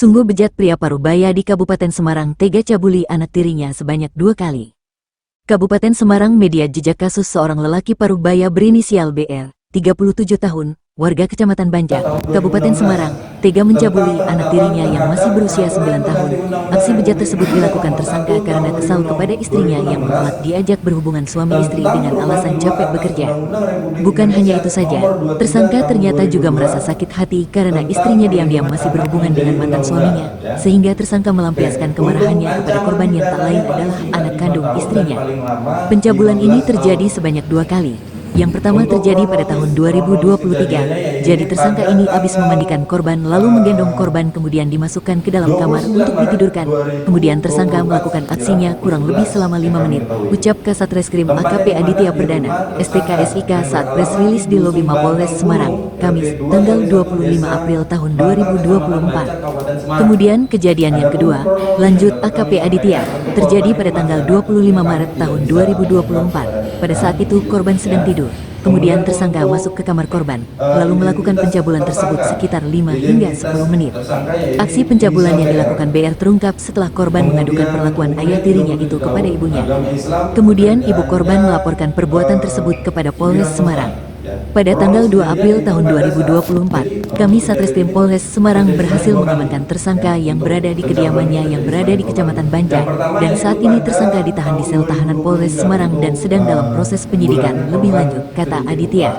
Sungguh bejat pria Parubaya di Kabupaten Semarang tega cabuli anak tirinya sebanyak 2 kali. Kabupaten Semarang media jejak kasus seorang lelaki Parubaya berinisial BR, 37 tahun, warga Kecamatan Banjar, Kabupaten Semarang, tega mencabuli anak tirinya yang masih berusia 9 tahun. Aksi bejat tersebut dilakukan tersangka karena kesal kepada istrinya yang menolak diajak berhubungan suami istri dengan alasan capek bekerja. Bukan hanya itu saja, tersangka ternyata juga merasa sakit hati karena istrinya diam-diam masih berhubungan dengan mantan suaminya, sehingga tersangka melampiaskan kemarahannya kepada korban yang tak lain adalah anak kandung istrinya. Pencabulan ini terjadi sebanyak 2 kali. Yang pertama terjadi pada tahun 2023, jadi tersangka ini habis memandikan korban lalu menggendong korban kemudian dimasukkan ke dalam kamar untuk ditidurkan. Kemudian tersangka melakukan aksinya kurang lebih selama 5 menit, ucap Kasat Reskrim AKP Aditya Perdana, STK-SIK saat press release di lobi Mapolres Semarang, Kamis, tanggal 25 April tahun 2024. Kemudian kejadian yang kedua, lanjut AKP Aditya, terjadi pada tanggal 25 Maret tahun 2024. Pada saat itu korban sedang tidur. Kemudian tersangka masuk ke kamar korban, lalu melakukan pencabulan tersebut sekitar 5 hingga 10 menit. Aksi pencabulan yang dilakukan BR terungkap setelah korban mengadukan perlakuan ayah tirinya itu kepada ibunya. Kemudian ibu korban melaporkan perbuatan tersebut kepada Polres Semarang. Pada tanggal 2 April tahun 2024, kami Satreskrim Polres Semarang berhasil mengamankan tersangka yang berada di kediamannya yang berada di Kecamatan Banjar, dan saat ini tersangka ditahan di sel tahanan Polres Semarang dan sedang dalam proses penyidikan lebih lanjut, kata Aditya.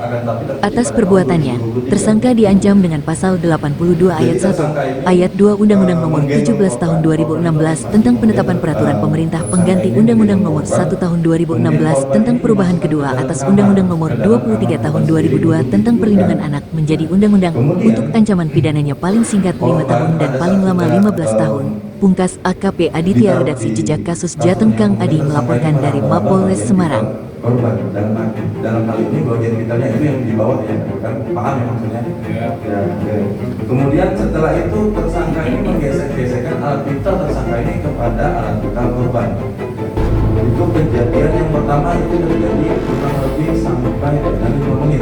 Atas perbuatannya, tersangka diancam dengan pasal 82 ayat 1, ayat 2 Undang-Undang Nomor 17 Tahun 2016 tentang penetapan peraturan pemerintah pengganti Undang-Undang Nomor 1 Tahun 2016 tentang perubahan kedua atas Undang-Undang Nomor 23 Tahun 2002 tentang perlindungan anak menjadi undang-undang untuk ancaman pidananya paling singkat 5 tahun dan paling lama 15 tahun. Pungkas AKP Aditya, redaksi Jejak Kasus Jateng Kang Adi melaporkan dari Mapolres Semarang. Korban dalam hal ini bagian vitalnya itu yang di bawah ya, kan paham ya maksudnya. Ya. Kemudian setelah itu tersangka ini menggesek-gesekkan alat vital tersangka ini kepada alat vital korban. Itu kejadian yang pertama itu terjadi kurang lebih sampai dengan 5 menit.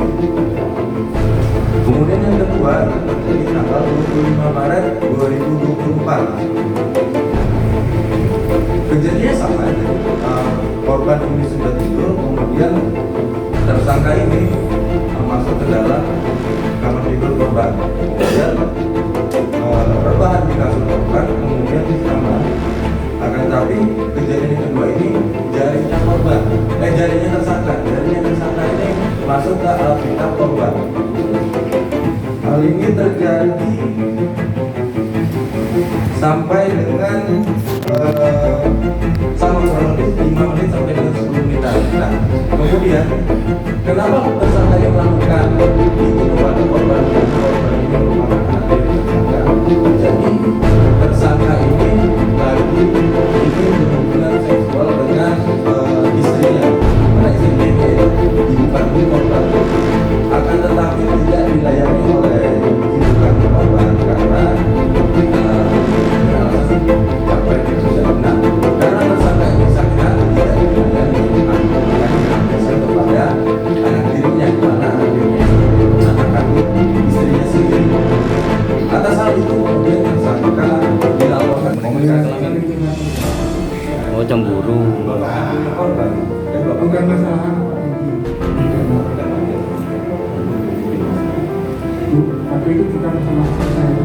Kemudian yang kedua itu terjadi tanggal 25 Maret 2024. Kejadiannya sama, korban ini sudah tidur, kemudian tersangka ini masuk ke dalam kamar tidur korban. Kemudian rebahan di kasur korban, kemudian di kamar. Akan tapi kejadian yang kedua ini jarinya korban, jarinya tersangka ini masuk ke alat vital korban. Hal ini terjadi sampai dengan sama kurang lebih 5 menit sampai dengan 10 menit. Nah, kemudian kenapa tersangka yang melakukan itu kepada korban ini merupakan anak dari tersangka? Jadi tersangka ini lagi ingin berhubungan seksual dengan istrinya, karena istrinya itu ibu kandung korban. Akan tetapi tidak dilayani oleh ibu kandung korban karena capek bekerja. Nah, karena tersangka ini sakit hati tidak dilayani, akan kepada anak dirinya, mana anak dirinya anak kandung istrinya sendiri. Atas hal itu kemudian tersangka dilaporkan cemburu. Bukan masalah. Tapi itu bukan masalah saya.